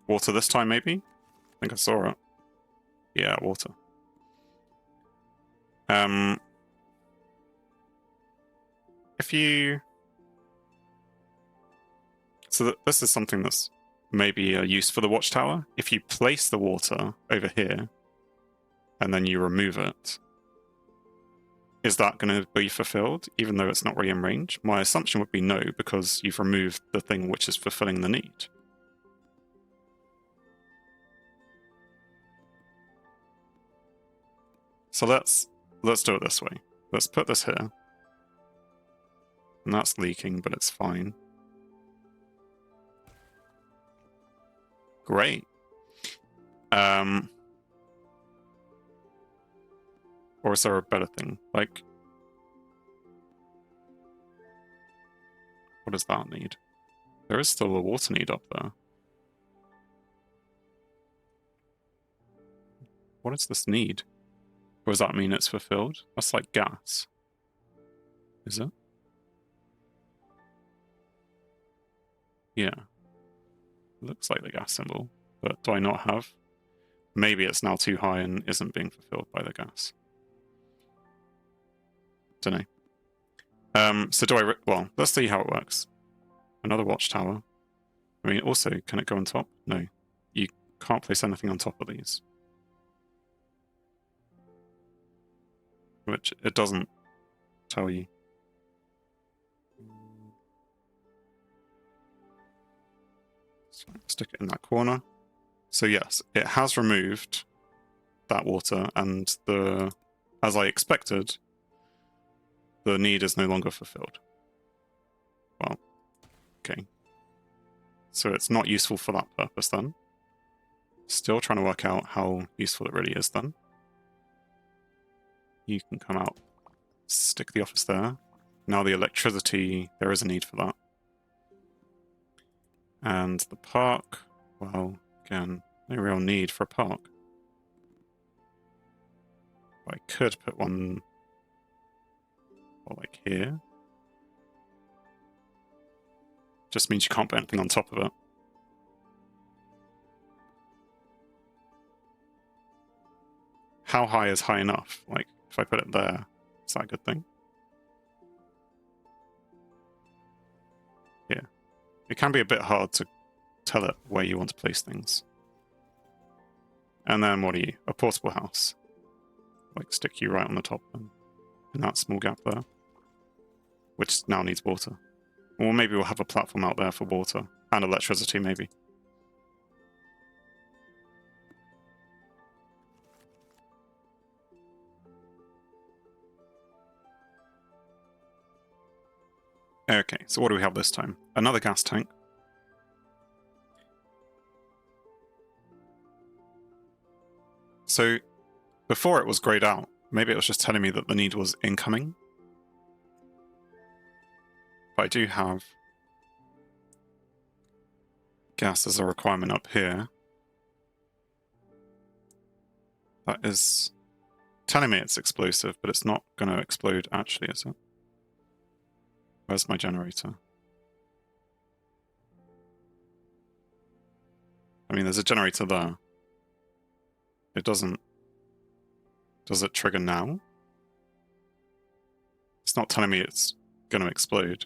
Water this time, maybe? I think I saw it. Yeah, water. If you... So this is something that's maybe a use for the watchtower. If you place the water over here, and then you remove it, is that going to be fulfilled, even though it's not really in range? My assumption would be no, because you've removed the thing which is fulfilling the need. So let's do it this way. Let's put this here. And that's leaking, but it's fine. Great. Or is there a better thing? Like, what does that need? There is still a water need up there. What does this need? Or does that mean it's fulfilled? That's like gas. Is it? Yeah. Looks like the gas symbol, but do I not have? Maybe it's now too high and isn't being fulfilled by the gas. Don't know. So do I... Well, let's see how it works. Another watchtower. I mean, also, can it go on top? No. You can't place anything on top of these. Which it doesn't tell you. So stick it in that corner. So yes, it has removed that water, and as I expected, the need is no longer fulfilled. Well, okay. So it's not useful for that purpose then. Still trying to work out how useful it really is then. You can come out, stick the office there. Now the electricity, there is a need for that. And the park, well, again, no real need for a park. I could put one, well, like here. Just means you can't put anything on top of it. How high is high enough? Like, if I put it there, is that a good thing? Yeah. It can be a bit hard to tell it where you want to place things. And then what are you? A portable house. Like, stick you right on the top in that small gap there. Which now needs water. Or maybe we'll have a platform out there for water. And electricity, maybe. Okay, so what do we have this time? Another gas tank. So, before it was grayed out. Maybe it was just telling me that the need was incoming. But I do have gas as a requirement up here. That is telling me it's explosive, but it's not going to explode actually, is it? Where's my generator? I mean, there's a generator there. It doesn't... Does it trigger now? It's not telling me it's going to explode.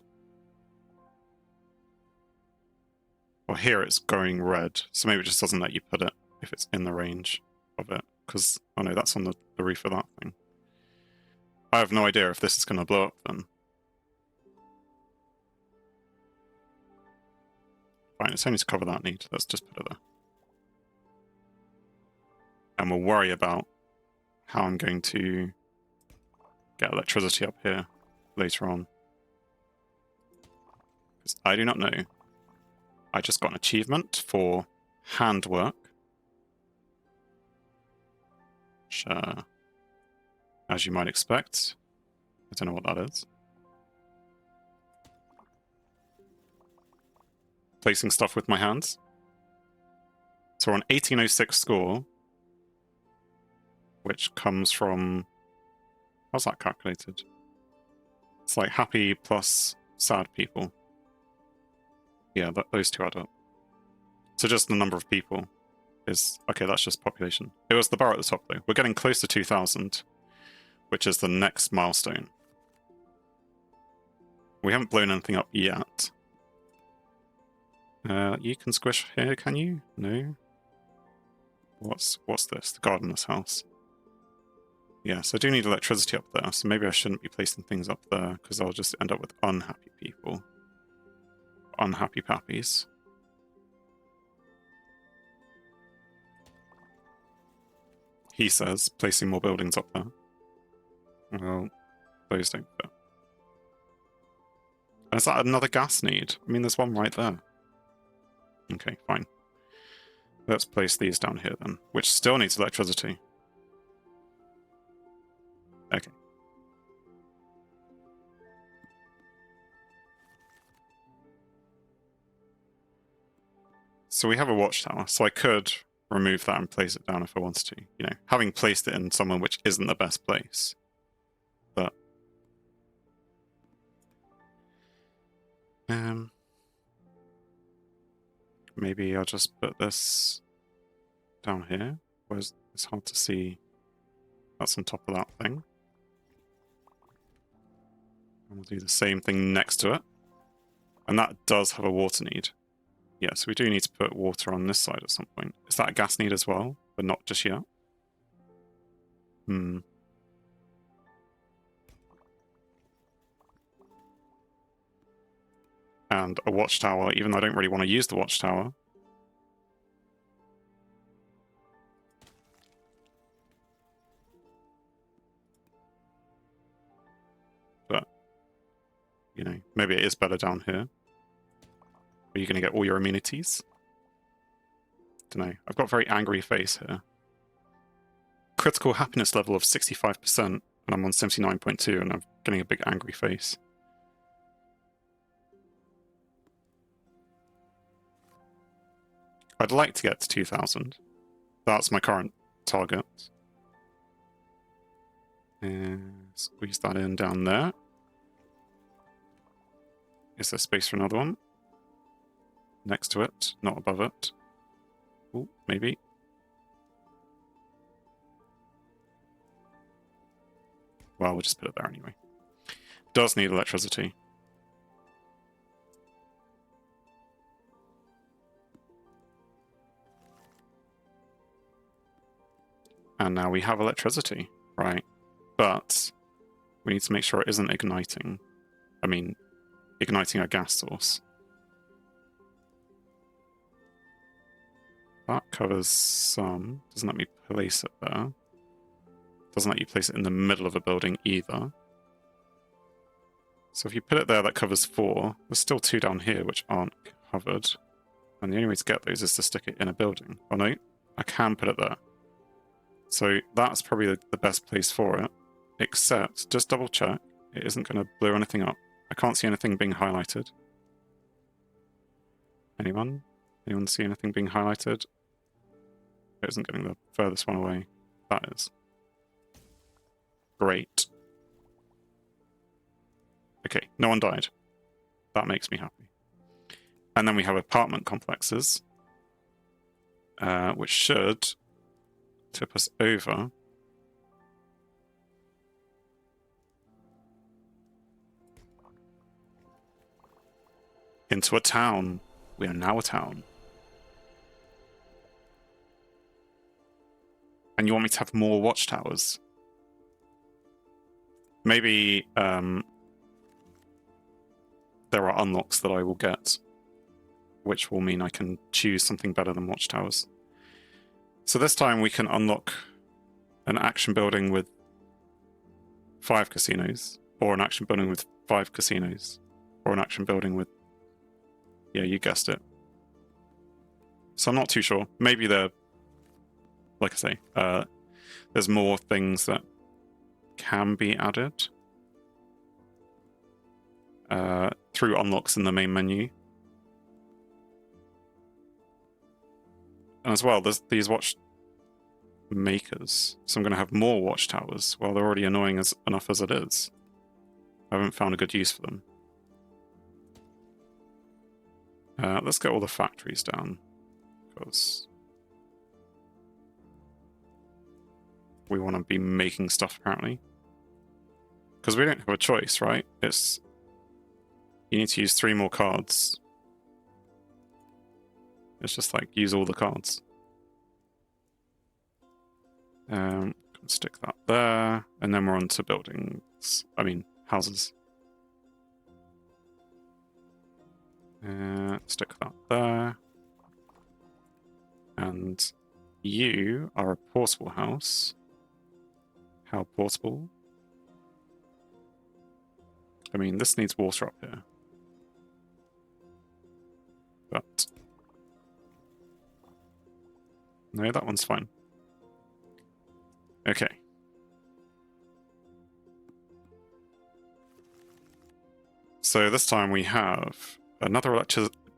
Well, here it's going red, so maybe it just doesn't let you put it if it's in the range of it. Because, oh no, that's on the roof of that thing. I have no idea if this is going to blow up then. Fine, it's only to cover that need. Let's just put it there. And we'll worry about how I'm going to get electricity up here later on. Because I do not know. I just got an achievement for handwork. Which, as you might expect, I don't know what that is. Placing stuff with my hands. So we're on 1806 score, which comes from... How's that calculated? It's like happy plus sad people. Yeah, those two add up. So just the number of people is... Okay, that's just population. It was the bar at the top, though. We're getting close to 2,000, which is the next milestone. We haven't blown anything up yet. You can squish here, can you? No. What's this? The gardener's house. Yes, I do need electricity up there, so maybe I shouldn't be placing things up there, because I'll just end up with unhappy people. Unhappy pappies. He says, placing more buildings up there. Well, those don't fit. Is that another gas need? I mean, there's one right there. Okay, fine. Let's place these down here then, which still needs electricity. Okay. So we have a watchtower, so I could remove that and place it down if I wanted to. You know, having placed it in somewhere which isn't the best place. But maybe I'll just put this down here. Where's it's hard to see. That's on top of that thing. And we'll do the same thing next to it. And that does have a water need. Yeah, so we do need to put water on this side at some point. Is that a gas need as well? But not just yet? Hmm. And a watchtower, even though I don't really want to use the watchtower. But, you know, maybe it is better down here. Are you going to get all your amenities? Don't know. I've got a very angry face here. Critical happiness level of 65%, and I'm on 79.2, and I'm getting a big angry face. I'd like to get to 2,000. That's my current target. And squeeze that in down there. Is there space for another one? Next to it, not above it. Ooh, maybe. Well, we'll just put it there anyway. Does need electricity. And now we have electricity, right? But we need to make sure it isn't igniting. I mean, igniting our gas source. That covers some. Doesn't let me place it there. Doesn't let you place it in the middle of a building either. So if you put it there, that covers 4. There's still 2 down here which aren't covered. And the only way to get those is to stick it in a building. Oh no, I can put it there. So that's probably the best place for it. Except, just double check, it isn't going to blow anything up. I can't see anything being highlighted. Anyone? Anyone see anything being highlighted? It isn't getting the furthest one away. That is. Great. Okay, no one died. That makes me happy. And then we have apartment complexes, which should tip us over into a town. We are now a town. And you want me to have more watchtowers? Maybe there are unlocks that I will get, which will mean I can choose something better than watchtowers. So this time we can unlock an action building with 5 casinos, or an action building with 5 casinos, or an action building with... Yeah, you guessed it. So I'm not too sure. Maybe they're... Like I say, there's more things that can be added through unlocks in the main menu. And as well, there's these watch makers. So I'm going to have more watchtowers. Well, they're already annoying enough as it is. I haven't found a good use for them. Let's get all the factories down. because we want to be making stuff, apparently. Because we don't have a choice, right? It's... You need to use 3 more cards. It's just like, use all the cards. Stick that there, and then we're on to buildings. I mean, houses. Stick that there. And you are a portable house. How portable? I mean, this needs water up here. But... no, that one's fine. Okay. So this time we have another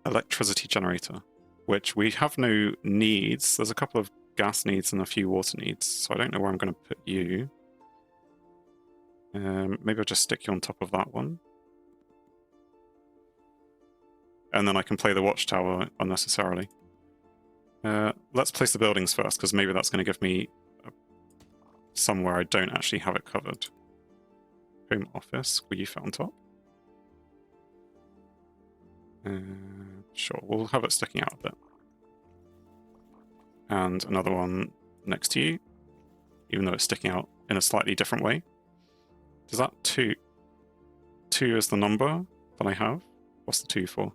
electricity generator, which we have no needs. There's a couple of gas needs and a few water needs, so I don't know where I'm going to put you. Maybe I'll just stick you on top of that one. And then I can play the watchtower unnecessarily. Let's place the buildings first, because maybe that's going to give me somewhere I don't actually have it covered. Home office, will you fit on top? Sure, we'll have it sticking out a bit. And another one next to you, even though it's sticking out in a slightly different way. Does that 2? 2 is the number that I have. What's the 2 for?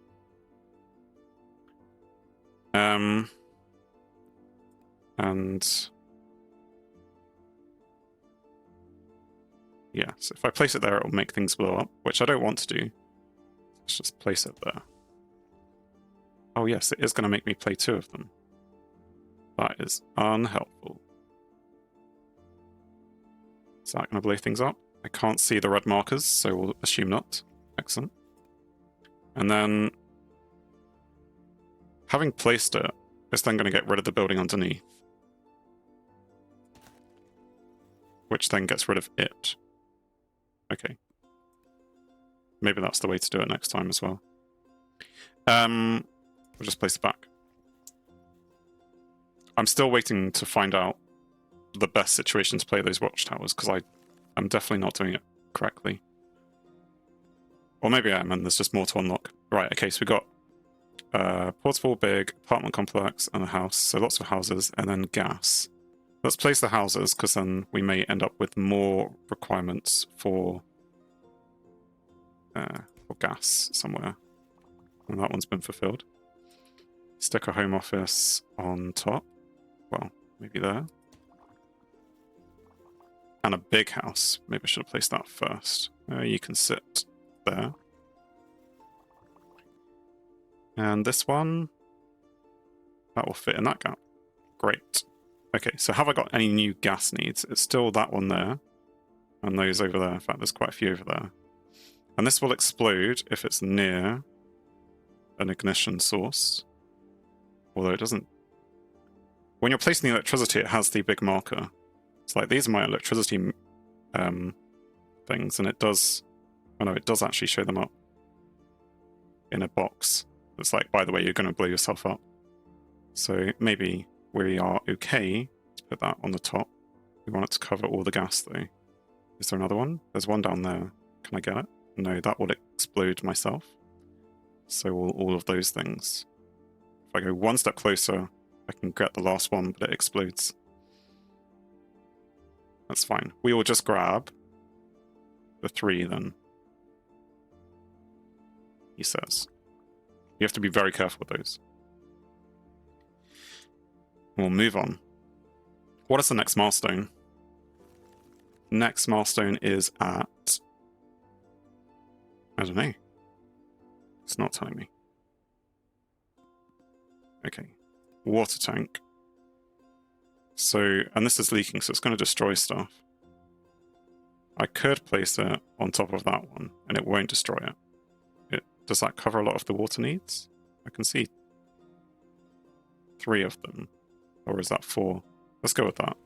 And yeah, so if I place it there, it will make things blow up, which I don't want to do. Let's just place it there. Oh yes, it is going to make me play 2 of them. That is unhelpful. Is that going to blow things up? I can't see the red markers, so we'll assume not. Excellent. And then, having placed it, it's then going to get rid of the building underneath. Which then gets rid of it. Okay. Maybe that's the way to do it next time as well. We'll just place it back. I'm still waiting to find out the best situation to play those watchtowers, because I'm definitely not doing it correctly. Or maybe I am, and there's just more to unlock. Right, okay, so we got portable, big, apartment complex, and a house. So lots of houses, and then gas. Let's place the houses, because then we may end up with more requirements for gas somewhere. And that one's been fulfilled. Stick a home office on top. Well, maybe there. And a big house. Maybe I should have placed that first. You can sit there. And this one, that will fit in that gap. Great. Okay, so have I got any new gas needs? It's still that one there. And those over there. In fact, there's quite a few over there. And this will explode if it's near an ignition source. Although it doesn't... When you're placing the electricity, it has the big marker. It's like, these are my electricity things, and it does... Oh no, it does actually show them up in a box. It's like, by the way, you're going to blow yourself up. So maybe we are okay to put that on the top. We want it to cover all the gas, though. Is there another one? There's one down there. Can I get it? No, that will explode myself. So will all of those things. If I go one step closer, I can get the last one, but it explodes. That's fine. We will just grab the 3 then. He says. You have to be very careful with those. We'll move on. What is the next milestone? Next milestone is at... I don't know. It's not telling me. Okay. Water tank. So, and this is leaking, so it's going to destroy stuff. I could place it on top of that one, and it won't destroy it. Does that cover a lot of the water needs? I can see 3 of them. Or is that 4? Let's go with that.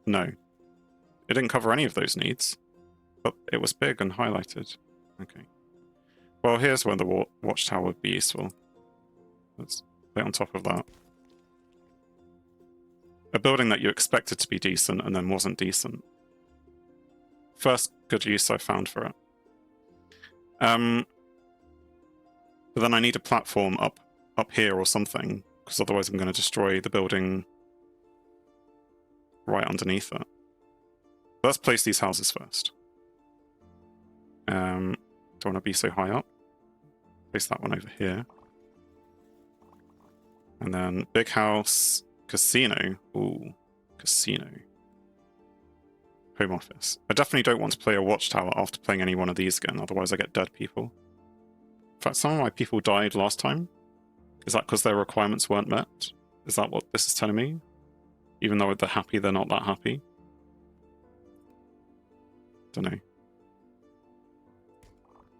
No. It didn't cover any of those needs. But it was big and highlighted. Okay. Well, here's where the watchtower would be useful. Let's Play it on top of that. A building that you expected to be decent and then wasn't decent. First good use I found for it. But then I need a platform up here or something, because otherwise I'm going to destroy the building right underneath it. Let's place these houses first. Don't want to be so high up. Place that one over here. And then big house, casino. Ooh, casino. Home office. I definitely don't want to play a watchtower after playing any one of these again, otherwise I get dead people. In fact, some of my people died last time. Is that because their requirements weren't met? Is that what this is telling me? Even though they're happy, they're not that happy? Don't know.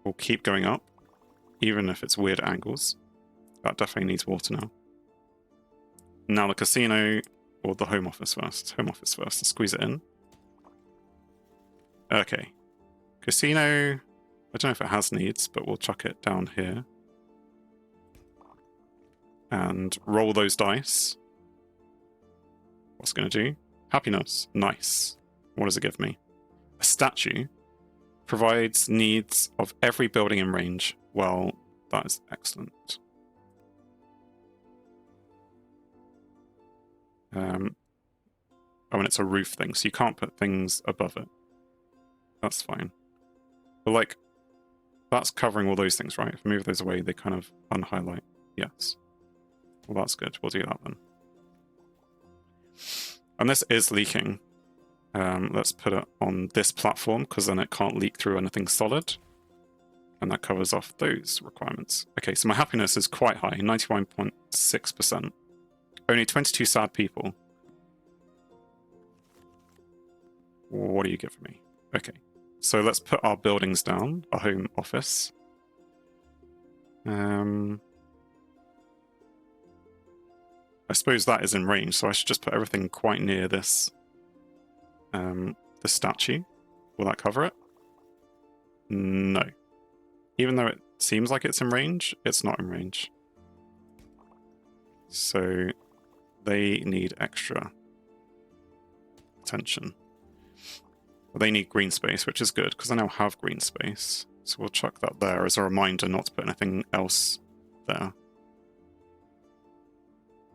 We'll keep going up, even if it's weird angles. That definitely needs water now. Now the casino, or the home office first. Home office first, let's squeeze it in. Okay. Casino, I don't know if it has needs, but we'll chuck it down here. And roll those dice. What's it going to do? Happiness. Nice. What does it give me? A statue provides needs of every building in range. Well, that is excellent. Oh, and it's a roof thing, so you can't put things above it. That's fine. But, like, that's covering all those things, right? If I move those away, they kind of unhighlight. Yes. Well, that's good. We'll do that then. And this is leaking. Let's put it on this platform, because then it can't leak through anything solid. And that covers off those requirements. Okay, so my happiness is quite high, 91.6%. Only 22 sad people. What do you give me? Okay, so let's put our buildings down, our home office. I suppose that is in range, so I should just put everything quite near this the statue. Will that cover it? No. Even though it seems like it's in range, it's not in range. So they need extra attention. They need green space, which is good, because I now have green space. So we'll chuck that there as a reminder not to put anything else there.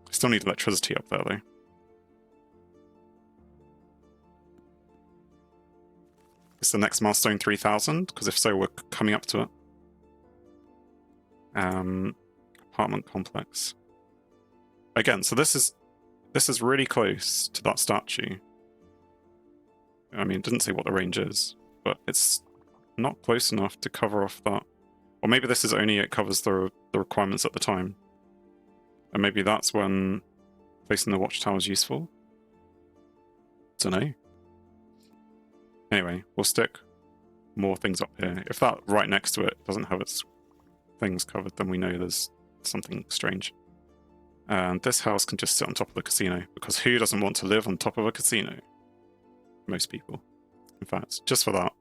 I still need electricity up there, though. Is the next milestone 3,000? Because if so, we're coming up to it. Apartment complex. Again, so this is really close to that statue. I mean, it didn't say what the range is, but it's not close enough to cover off that. Or maybe this is only it covers the requirements at the time. And maybe that's when placing the watchtower is useful. Don't know. Anyway, we'll stick more things up here. If that right next to it doesn't have its things covered, then we know there's something strange. And this house can just sit on top of the casino, because who doesn't want to live on top of a casino? Most people. In fact, just for that,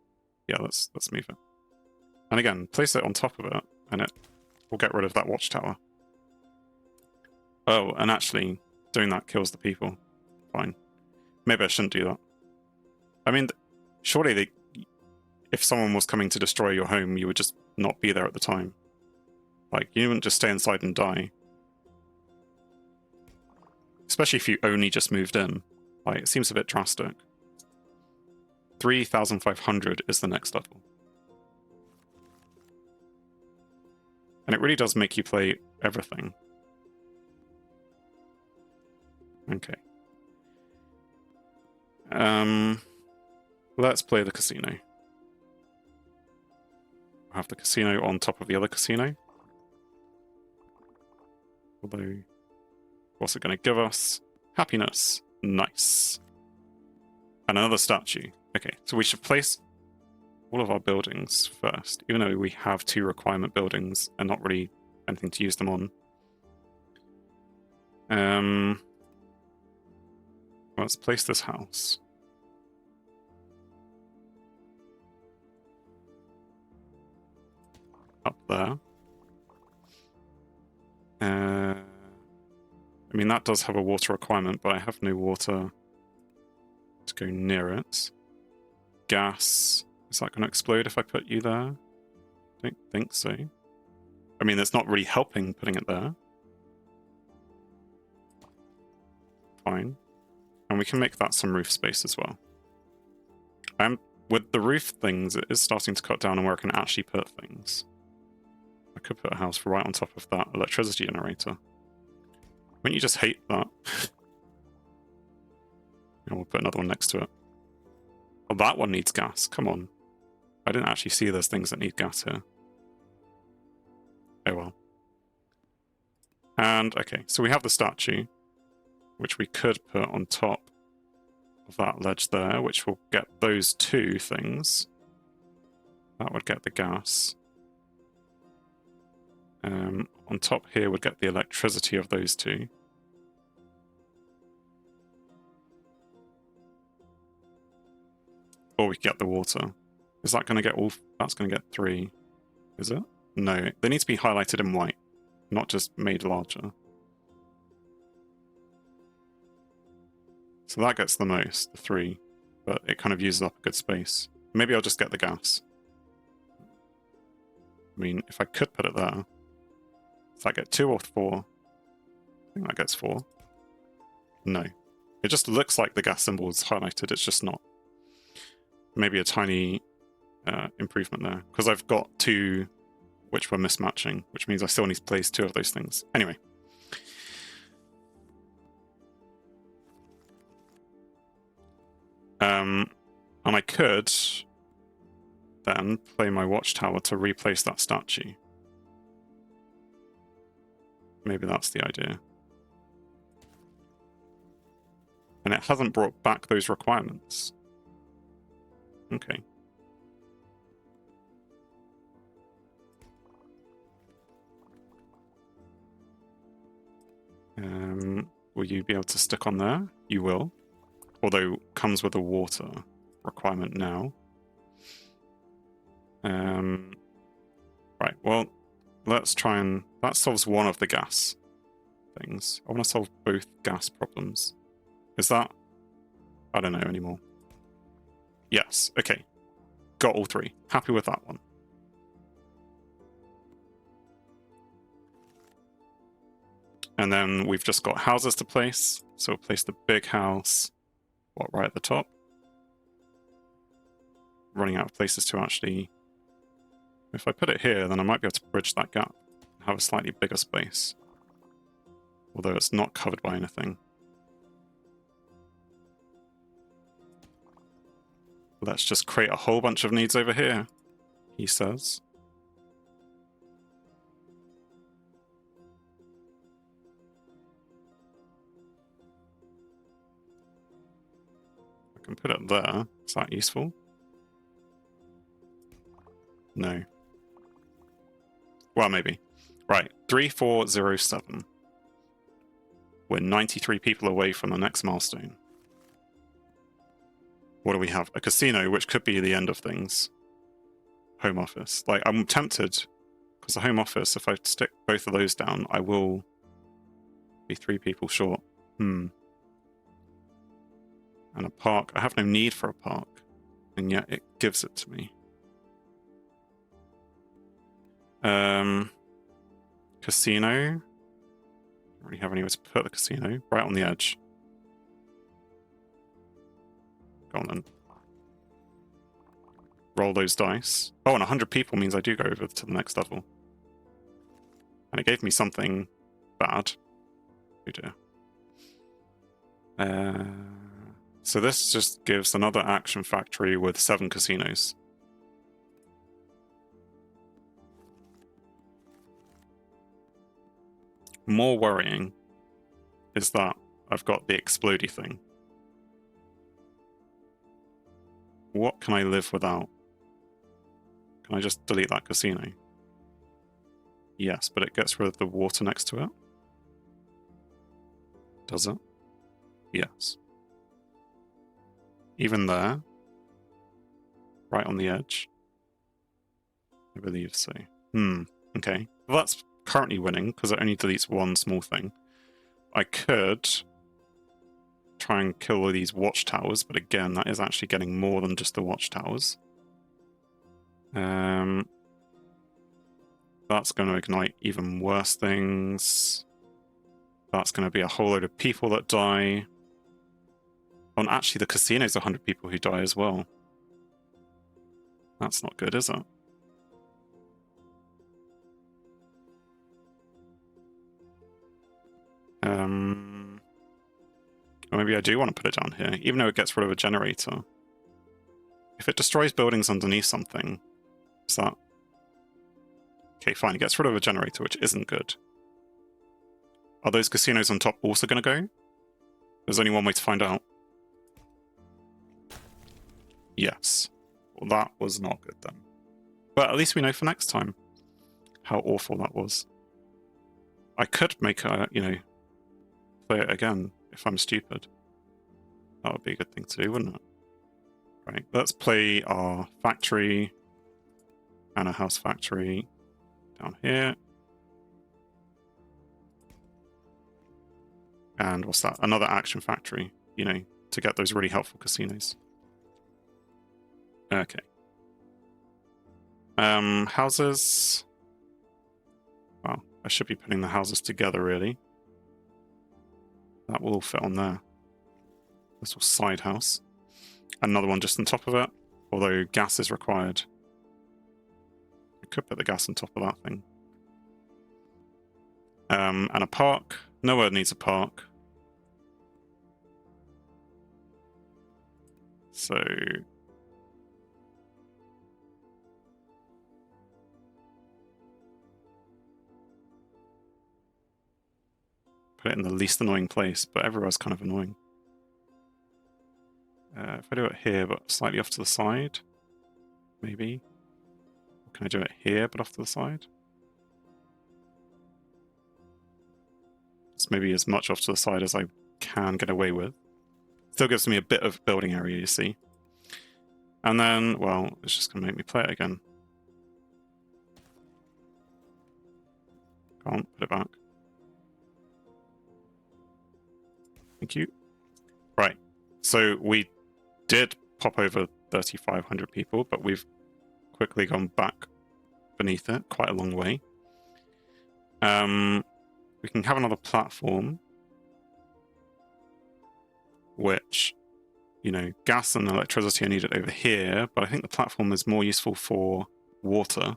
yeah, let's move it. And again, place it on top of it, and it will get rid of that watchtower. Oh, and actually, doing that kills the people. Fine. Maybe I shouldn't do that. I mean, surely if someone was coming to destroy your home, you would just not be there at the time. Like, you wouldn't just stay inside and die. Especially if you only just moved in. Like, it seems a bit drastic. 3,500 is the next level. And it really does make you play everything. Okay. Let's play the casino. We'll have the casino on top of the other casino. Although, what's it going to give us? Happiness. Nice. And another statue. Okay, so we should place all of our buildings first, even though we have 2 requirement buildings and not really anything to use them on. Let's place this house. Up there. I mean, that does have a water requirement, but I have no water to go near it. Gas. Is that going to explode if I put you there? Don't think so. I mean, it's not really helping putting it there. Fine. And we can make that some roof space as well. With the roof things, it is starting to cut down on where I can actually put things. I could put a house right on top of that electricity generator. Wouldn't you just hate that? And we'll put another one next to it. Oh, that one needs gas. Come on. I didn't actually see there's things that need gas here. Oh well. And, okay, so we have the statue, which we could put on top of that ledge there, which will get those two things. That would get the gas. On top here would get the electricity of those two. Or we get the water. Is that going to get all... That's going to get 3. Is it? No, they need to be highlighted in white, not just made larger. So that gets the most, the 3, but it kind of uses up a good space. Maybe I'll just get the gas. I mean, if I could put it there, does that get 2 or 4? I think that gets 4. No. It just looks like the gas symbol is highlighted, it's just not. Maybe a tiny improvement there, because I've got 2 which were mismatching, which means I still need to place 2 of those things. Anyway. And I could then play my watchtower to replace that statue. Maybe that's the idea. And it hasn't brought back those requirements. Okay. Will you be able to stick on there? You will. Although comes with a water requirement now. Right, well, let's try and... That solves one of the gas things. I want to solve both gas problems. Is that... I don't know anymore. Yes, okay. Got all 3. Happy with that one. And then we've just got houses to place. So we'll place the big house, right at the top. Running out of places to actually... If I put it here, then I might be able to bridge that gap and have a slightly bigger space. Although it's not covered by anything. Let's just create a whole bunch of needs over here, he says. I can put it there. Is that useful? No. Well, maybe. Right, 3407. We're 93 people away from the next milestone. What do we have? A casino, which could be the end of things. Home office. Like, I'm tempted, because the home office, if I stick both of those down, I will be 3 people short. And a park. I have no need for a park, and yet it gives it to me. Casino. Don't really have anywhere to put the casino. Right on the edge. Go on then. Roll those dice. Oh, and 100 people means I do go over to the next level. And it gave me something bad. Oh dear. So this just gives another action factory with 7 casinos. More worrying is that I've got the explodey thing. What can I live without? Can I just delete that casino? Yes, but it gets rid of the water next to it. Does it? Yes. Even there? Right on the edge? I believe so. Okay. Well, that's currently winning, because it only deletes one small thing. I could try and kill all these watchtowers, but again, that is actually getting more than just the watchtowers. That's going to ignite even worse things. That's going to be a whole load of people that die. Oh, and actually, the casino's 100 people who die as well. That's not good, is it? Or maybe I do want to put it down here, even though it gets rid of a generator. If it destroys buildings underneath something, is that... Okay, fine, it gets rid of a generator, which isn't good. Are those casinos on top also going to go? There's only one way to find out. Yes. Well, that was not good then. But at least we know for next time how awful that was. I could make a, play it again if I'm stupid. That would be a good thing to do, wouldn't it? Right, let's play our factory and a house factory down here. And what's that? Another action factory, to get those really helpful casinos. Okay. Houses. Well, I should be putting the houses together, really. That will all fit on there. This little side house. Another one just on top of it, although gas is required. I could put the gas on top of that thing. And a park. Nowhere needs a park. So... put it in the least annoying place, but everywhere's kind of annoying. If I do it here, but slightly off to the side, maybe. Or can I do it here, but off to the side? It's maybe as much off to the side as I can get away with. Still gives me a bit of building area, you see. And then, well, it's just going to make me play it again. Can't put it back. Thank you. Right, so we did pop over 3,500 people, but we've quickly gone back beneath it quite a long way. We can have another platform, which, gas and electricity are needed over here, but I think the platform is more useful for water.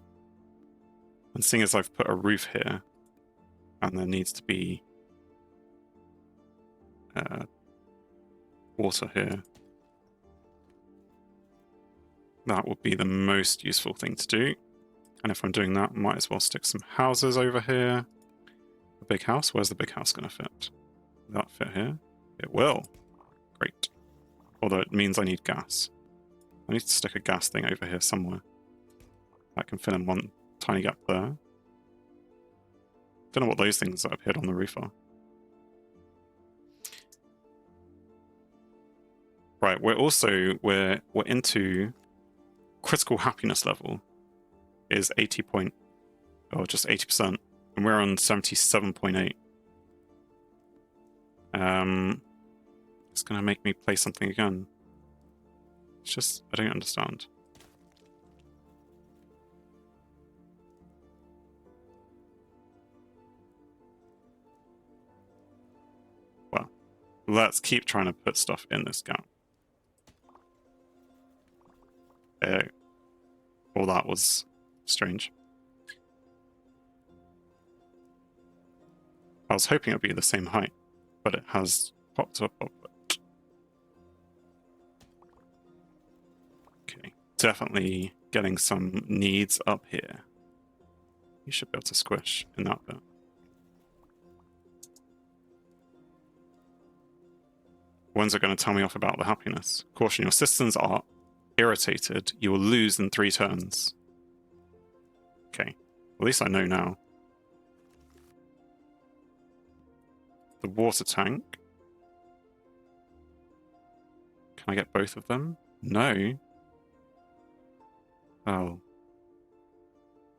And seeing as I've put a roof here, and there needs to be water here, that would be the most useful thing to do. And if I'm doing that, I might as well stick some houses over here. A big house? Where's the big house going to fit? Will that fit here? It will. Great. Although it means I need gas. I need to stick a gas thing over here somewhere. That can fit in one tiny gap there. Don't know what those things that appeared on the roof are. Right, we're into critical happiness level is 80 point, or just 80%, and we're on 77.8. It's gonna make me play something again. It's just, I don't understand. Well, let's keep trying to put stuff in this gap. Well, that was strange. I was hoping it would be the same height, but it has popped up. Okay, definitely getting some needs up here. You should be able to squish in that bit. When's it going to tell me off about the happiness? Caution, your citizens are irritated. You will lose in 3 turns. Okay, at least I know now. The water tank. Can I get both of them? No. Oh.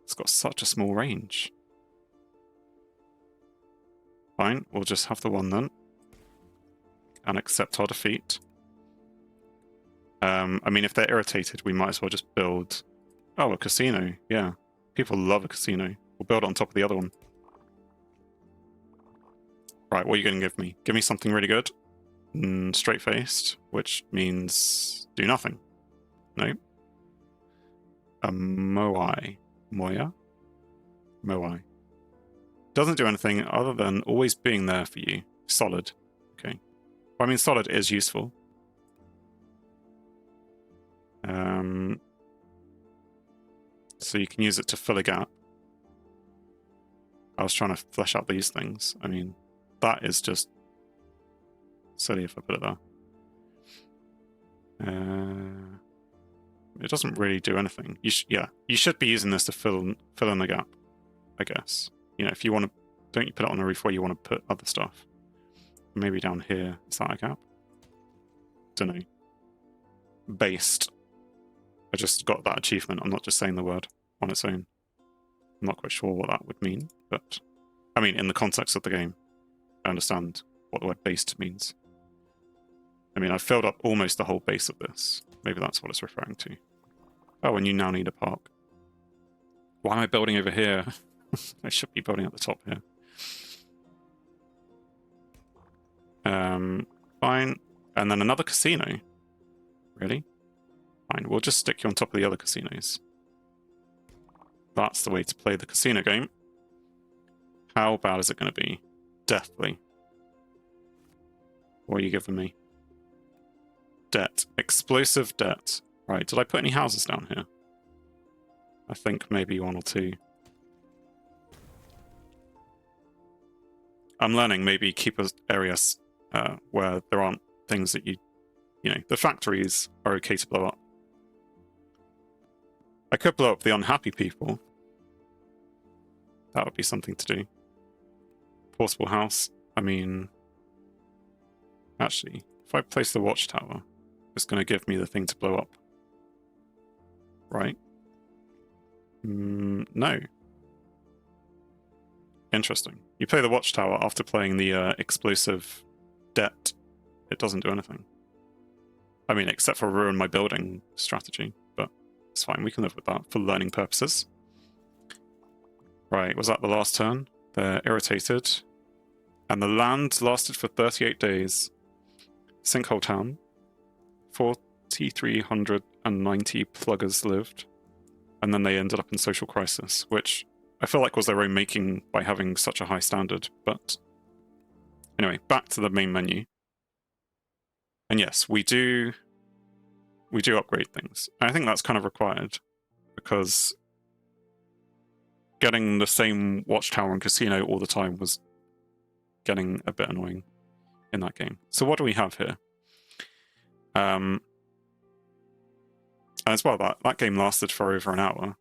It's got such a small range. Fine, we'll just have the one then. And accept our defeat. I mean, if they're irritated, we might as well just build... Oh, a casino. Yeah. People love a casino. We'll build it on top of the other one. Right, what are you going to give me? Give me something really good. Straight-faced, which means do nothing. No. A Moai. Moya? Moai. Doesn't do anything other than always being there for you. Solid. Okay. Well, I mean, solid is useful. So you can use it to fill a gap. I was trying to flesh out these things. I mean, that is just silly if I put it there. It doesn't really do anything. You should be using this to fill in the gap, I guess. You know, if you want to, don't you put it on the roof where you want to put other stuff? Maybe down here. Is that a gap? Don't know. Based. I just got that achievement. I'm not just saying the word on its own. I'm not quite sure what that would mean, but I mean, in the context of the game, I understand what the word based means. I mean, I've filled up almost the whole base of this. Maybe that's what it's referring to. Oh, and you now need a park. Why am I building over here? I should be building at the top here. Fine. And then another casino. Really? Fine, we'll just stick you on top of the other casinos. That's the way to play the casino game. How bad is it going to be? Deathly. What are you giving me? Debt. Explosive debt. Right, did I put any houses down here? I think maybe one or two. I'm learning maybe keep areas where there aren't things that you know, the factories are okay to blow up. I could blow up the unhappy people. That would be something to do. Portable house. I mean, actually, if I place the watchtower, it's going to give me the thing to blow up. Right? No. Interesting. You play the watchtower after playing the explosive debt. It doesn't do anything. I mean, except for ruin my building strategy, but it's fine. We can live with that for learning purposes. Right, was that the last turn? They're irritated. And the land lasted for 38 days. Sinkhole town. 4,390 pluggers lived. And then they ended up in social crisis, which I feel like was their own making by having such a high standard. But anyway, back to the main menu. And yes, we do upgrade things. I think that's kind of required because getting the same watchtower and casino all the time was getting a bit annoying in that game. So what do we have here? And as well, that game lasted for over an hour.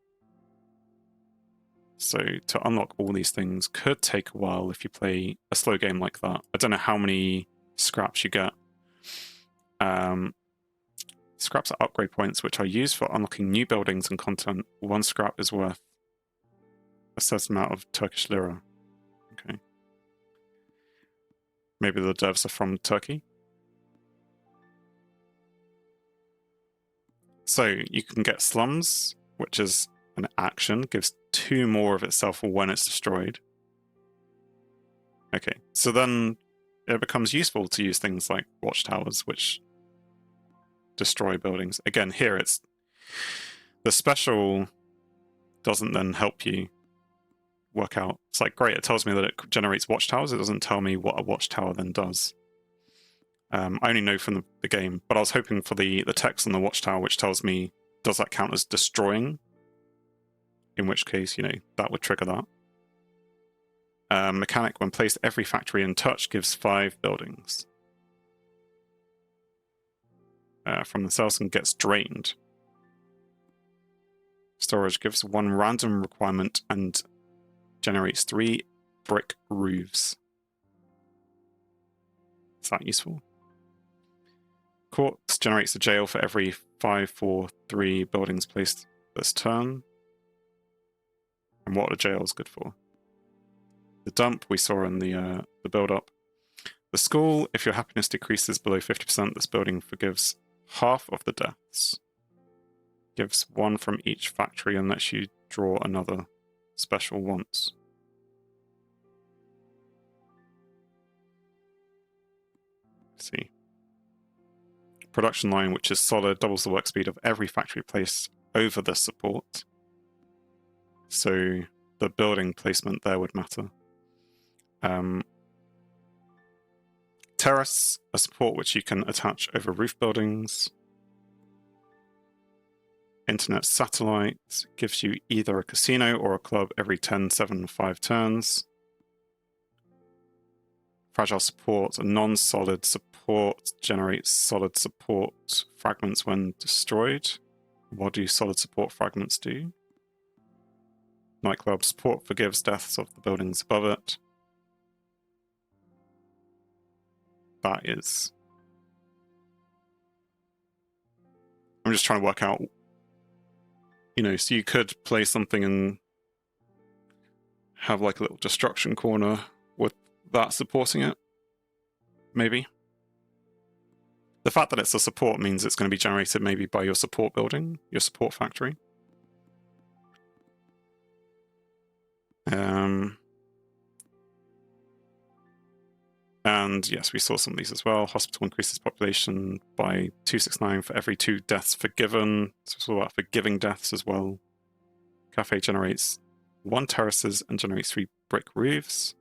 So to unlock all these things could take a while if you play a slow game like that. I don't know how many scraps you get. Scraps are upgrade points, which are used for unlocking new buildings and content. One scrap is worth a certain amount of Turkish lira. Okay. Maybe the devs are from Turkey. So you can get slums, which is an action, gives 2 more of itself when it's destroyed. Okay, so then it becomes useful to use things like watchtowers, which destroy buildings. Again, here it's the special doesn't then help you work out. It's like, great, it tells me that it generates watchtowers. It doesn't tell me what a watchtower then does. I only know from the game, but I was hoping for the text on the watchtower, which tells me, does that count as destroying? In which case, you know, that would trigger that. Mechanic, when placed, every factory in touch gives 5 buildings. From the cells and gets drained. Storage gives 1 random requirement and generates 3 brick roofs. Is that useful? Courts generates a jail for every 5, 4, 3 buildings placed this turn. And what are jails good for? The dump we saw in the build-up. The school, if your happiness decreases below 50%, this building forgives half of the deaths. Gives one from each factory and lets you draw another special once. Let's see. Production line, which is solid, doubles the work speed of every factory place over the support. So the building placement there would matter. Terrace, a support which you can attach over roof buildings. Internet satellite gives you either a casino or a club every 10, 7, 5 turns. Fragile support, a non-solid support generates solid support fragments when destroyed. What do solid support fragments do? Nightclub support forgives deaths of the buildings above it. That is... I'm just trying to work out, you know, so you could play something and have like a little destruction corner with that supporting it, maybe. The fact that it's a support means it's going to be generated maybe by your support building, your support factory. And yes, we saw some of these as well. Hospital increases population by 269 for every 2 deaths forgiven. So it's all about forgiving deaths as well. Cafe generates 1 terraces and generates 3 brick roofs.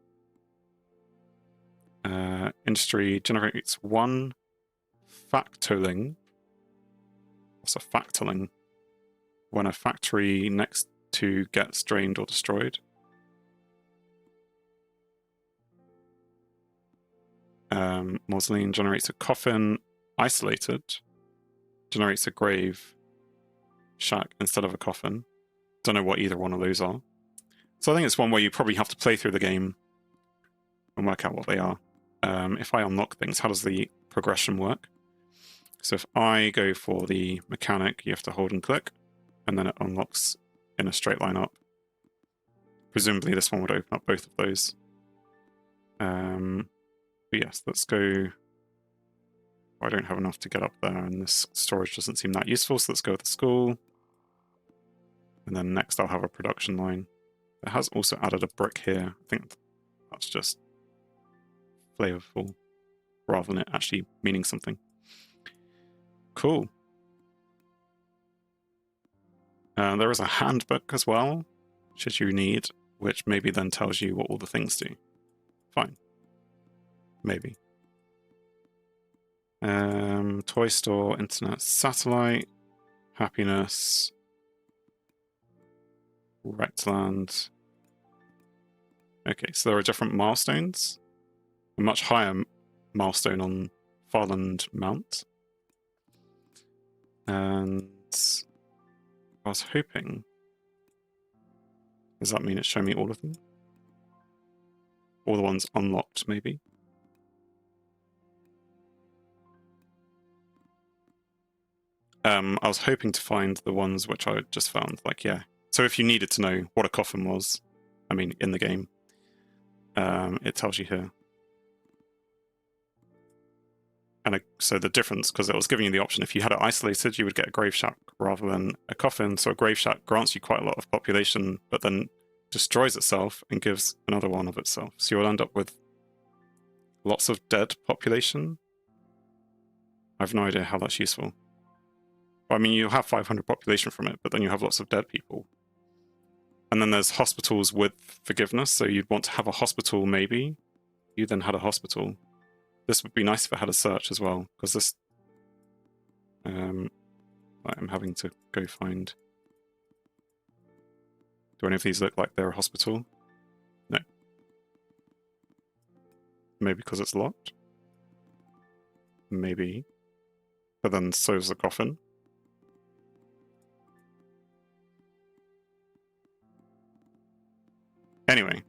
Industry generates 1 factoling. What's a factoling? When a factory next to gets drained or destroyed. Mausoleum generates a coffin isolated, generates a grave shack instead of a coffin. Don't know what either one of those are. So I think it's one where you probably have to play through the game and work out what they are. If I unlock things, how does the progression work? So if I go for the mechanic, you have to hold and click, and then it unlocks in a straight line up. Presumably this one would open up both of those. But yes, let's go. I don't have enough to get up there, and this storage doesn't seem that useful, so let's go with the school. And then next I'll have a production line. It has also added a brick here. I think that's just flavorful, rather than it actually meaning something. Cool. There is a handbook as well, should you need, which maybe then tells you what all the things do. Fine. Maybe. Toy store, internet, satellite, happiness, Rectland. Okay, so there are different milestones. A much higher milestone on Farland Mount. And I was hoping... Does that mean it's showing me all of them? All the ones unlocked, maybe? I was hoping to find the ones which I just found, like, yeah. So if you needed to know what a coffin was, I mean, in the game, it tells you here. And so the difference, because it was giving you the option, if you had it isolated, you would get a grave shack rather than a coffin. So a grave shack grants you quite a lot of population, but then destroys itself and gives another one of itself. So you'll end up with lots of dead population. I have no idea how that's useful. I mean, you have 500 population from it, but then you have lots of dead people. And then there's hospitals with forgiveness, so you'd want to have a hospital, maybe. You then had a hospital. This would be nice if it had a search as well, because this... I'm having to go find... Do any of these look like they're a hospital? No. Maybe because it's locked? Maybe. But then so's the coffin. Anyway.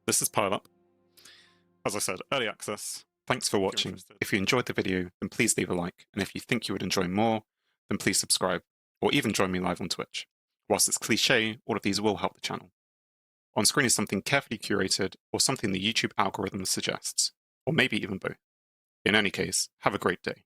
This is Pile Up. As I said, early access. Thanks for watching. If you enjoyed the video, then please leave a like. And if you think you would enjoy more, then please subscribe. Or even join me live on Twitch. Whilst it's cliche, all of these will help the channel. On screen is something carefully curated or something the YouTube algorithm suggests, or maybe even both. In any case, have a great day.